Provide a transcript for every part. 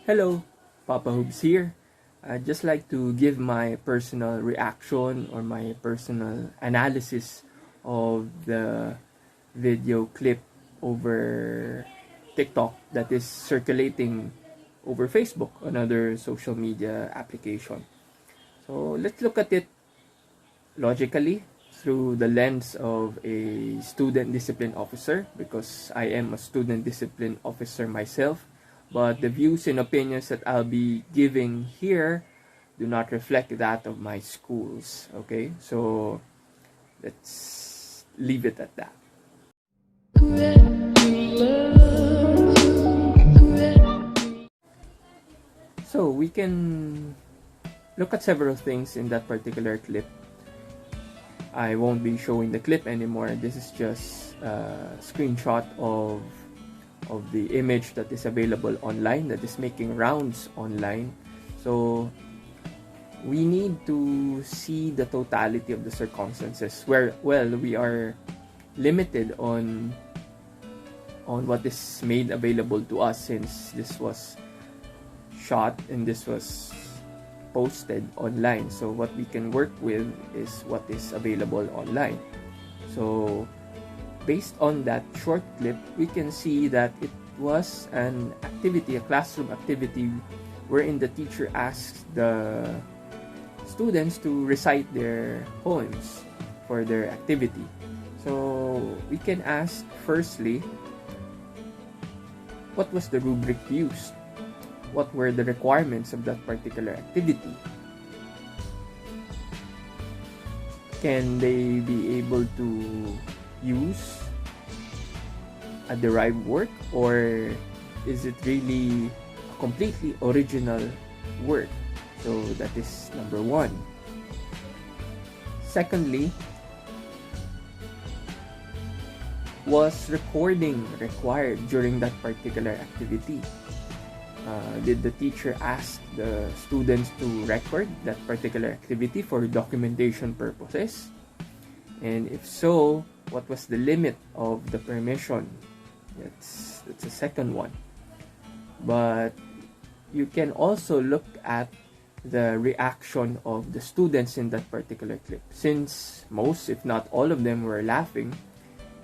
Hello, Papa Hoobs here. I'd just like to give my personal reaction or my personal analysis of the video clip over TikTok that is circulating over Facebook, another social media application. So let's look at it logically through the lens of a student discipline officer, because I am a student discipline officer myself. But the views and opinions that I'll be giving here do not reflect that of my schools. Okay, so let's leave it at that. So we can look at several things in that particular clip. I won't be showing the clip anymore. This is just a screenshot of the image that is available online, that is making rounds online. So we need to see the totality of the circumstances, where, well, we are limited on what is made available to us, since this was shot and this was posted online. So what we can work with is what is available online. So based on that short clip, we can see that it was an activity, a classroom activity, wherein the teacher asks the students to recite their poems for their activity. So we can ask, firstly, what was the rubric used? What were the requirements of that particular activity? Can they be able to use a derived work, or is it really a completely original work? So that is number one. Secondly, was recording required during that particular activity? Did the teacher ask the students to record that particular activity for documentation purposes? And if so, what was the limit of the permission? That's a second one. But you can also look at the reaction of the students in that particular clip, since most, if not all of them, were laughing,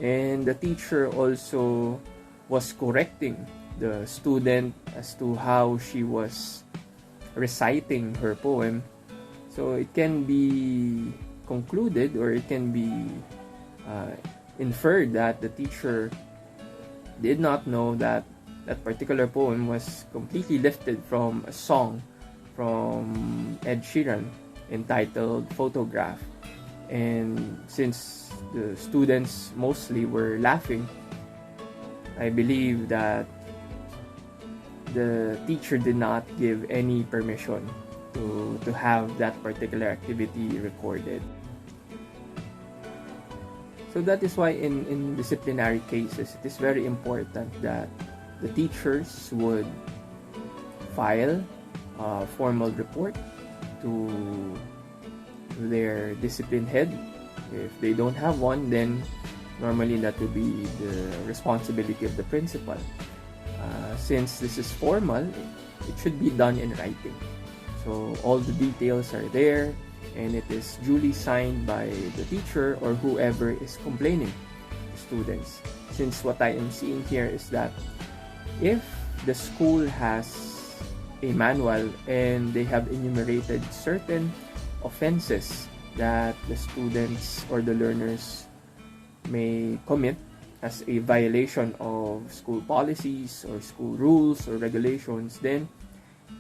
and the teacher also was correcting the student as to how she was reciting her poem. So it can be concluded, or it can be inferred, that the teacher did not know that that particular poem was completely lifted from a song from Ed Sheeran entitled Photograph. And since the students mostly were laughing, I believe that the teacher did not give any permission to have that particular activity recorded. So that is why in disciplinary cases, it is very important that the teachers would file a formal report to their discipline head. If they don't have one, then normally that would be the responsibility of the principal. Since this is formal, it should be done in writing. So all the details are there, and it is duly signed by the teacher or whoever is complaining to students. Since what I am seeing here is that if the school has a manual and they have enumerated certain offenses that the students or the learners may commit as a violation of school policies or school rules or regulations, then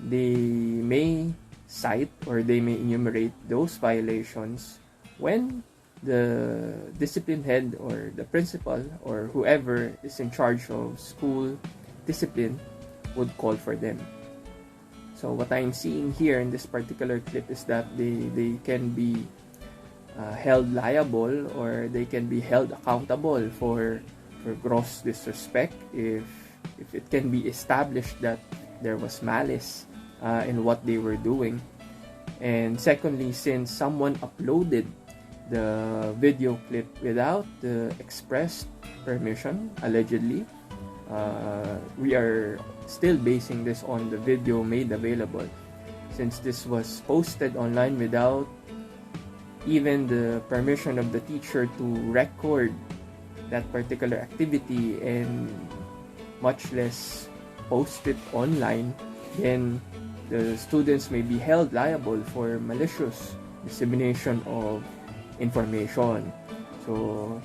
they may cite or they may enumerate those violations when the discipline head or the principal or whoever is in charge of school discipline would call for them. So what I'm seeing here in this particular clip is that they can be held liable, or they can be held accountable for gross disrespect if it can be established that there was malice in what they were doing. And secondly, since someone uploaded the video clip without the expressed permission, allegedly, we are still basing this on the video made available, since this was posted online without even the permission of the teacher to record that particular activity and much less post it online, then the students may be held liable for malicious dissemination of information. So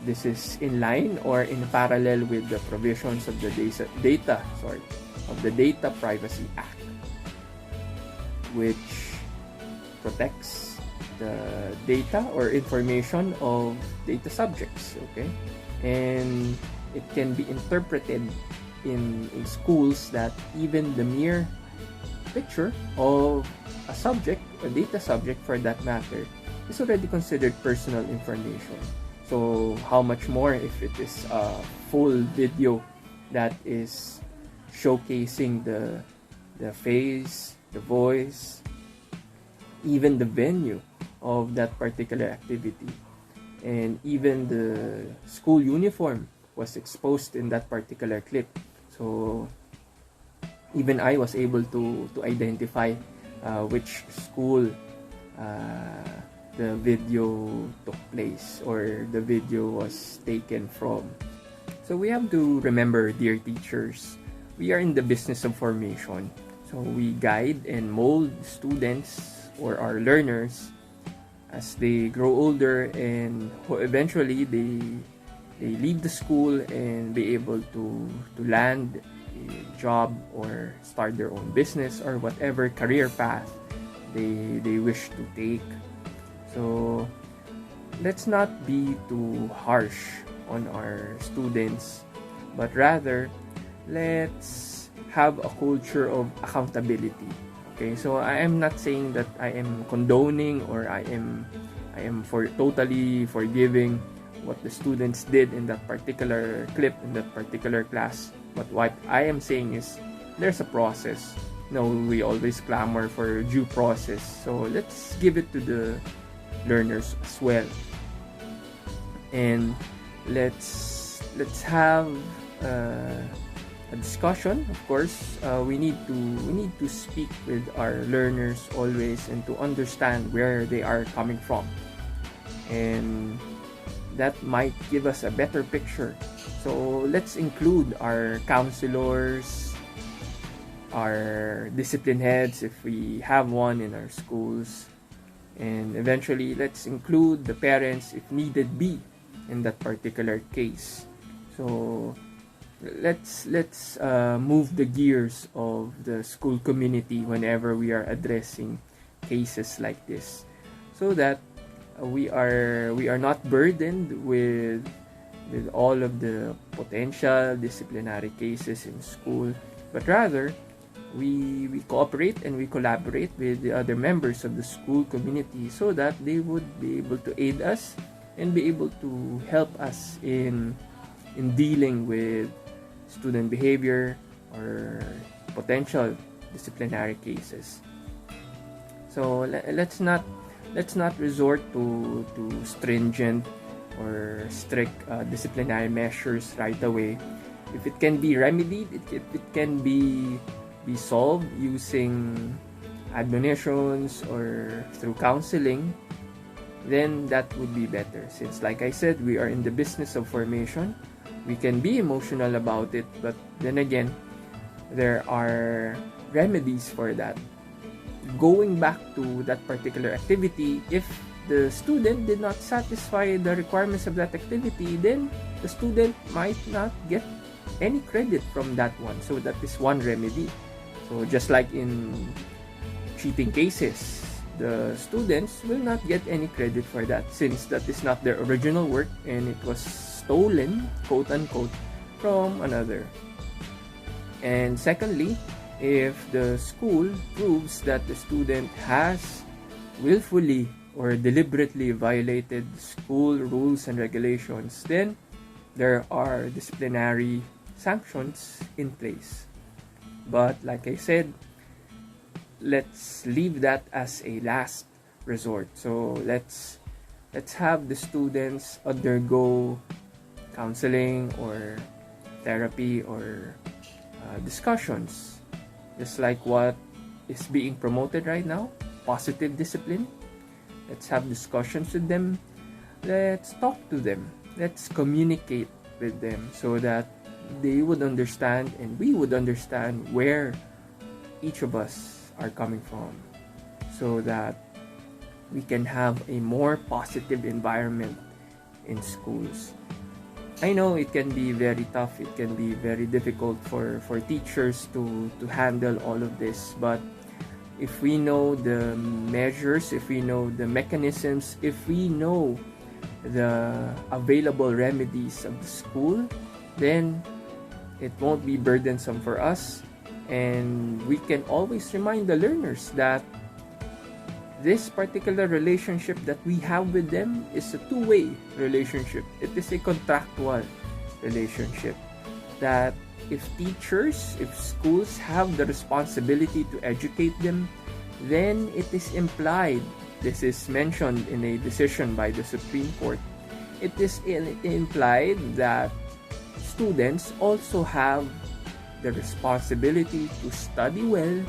this is in line or in parallel with the provisions of the Data Privacy Act, which protects the data or information of data subjects, okay? And it can be interpreted in schools that even the mere picture of a subject, a data subject for that matter, is already considered personal information. So how much more if it is a full video that is showcasing the face, the voice, even the venue of that particular activity, and even the school uniform was exposed in that particular clip. So even I was able to identify which school the video took place or the video was taken from. So we have to remember, dear teachers, we are in the business of formation. So we guide and mold students or our learners as they grow older, and eventually they leave the school and be able to land a job or start their own business or whatever career path they wish to take. So let's not be too harsh on our students, but rather let's have a culture of accountability. Okay, so I am not saying that I am condoning or I am totally forgiving what the students did in that particular clip, in that particular class. But what I am saying is there's a process. No, we always clamor for due process. So let's give it to the learners as well. And let's have a discussion. Of course, we need to speak with our learners always and to understand where they are coming from, and that might give us a better picture. So let's include our counselors, our discipline heads if we have one in our schools, and eventually let's include the parents if needed be in that particular case. So let's move the gears of the school community whenever we are addressing cases like this, so that we are not burdened with all of the potential disciplinary cases in school, but rather we cooperate and we collaborate with the other members of the school community so that they would be able to aid us and be able to help us in dealing with student behavior or potential disciplinary cases. So let's not resort to stringent or strict disciplinary measures right away. If it can be remedied, it can be solved using admonitions or through counseling, then that would be better. Since, like I said, we are in the business of formation, we can be emotional about it, but then again, there are remedies for that. Going back to that particular activity, if the student did not satisfy the requirements of that activity, then the student might not get any credit from that one. So that is one remedy. So just like in cheating cases, the students will not get any credit for that, since that is not their original work and it was stolen, quote unquote, from another. And secondly, if the school proves that the student has willfully or deliberately violated school rules and regulations, then there are disciplinary sanctions in place. But like I said, let's leave that as a last resort. So let's have the students undergo counseling or therapy or discussions, just like what is being promoted right now, positive discipline. Let's have discussions with them. Let's talk to them. Let's communicate with them so that they would understand and we would understand where each of us are coming from, so that we can have a more positive environment in schools. I know it can be very tough, it can be very difficult for teachers to handle all of this, but if we know the measures, if we know the mechanisms, if we know the available remedies of the school, then it won't be burdensome for us, and we can always remind the learners that this particular relationship that we have with them is a two-way relationship. It is a contractual relationship, that if teachers, if schools have the responsibility to educate them, then it is implied, this is mentioned in a decision by the Supreme Court, it is implied that students also have the responsibility to study well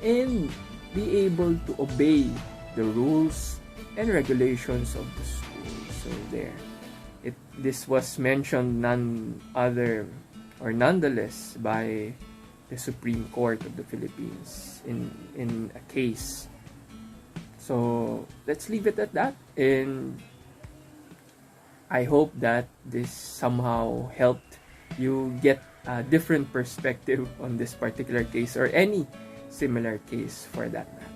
and be able to obey the rules and regulations of the school. So there, this was mentioned nonetheless by the Supreme Court of the Philippines in a case. So let's leave it at that, and I hope that this somehow helped you get a different perspective on this particular case or any similar case for that matter.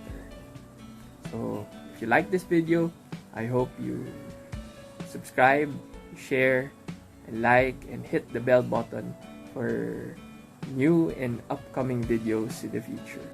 So if you like this video, I hope you subscribe, share, and like, and hit the bell button for new and upcoming videos in the future.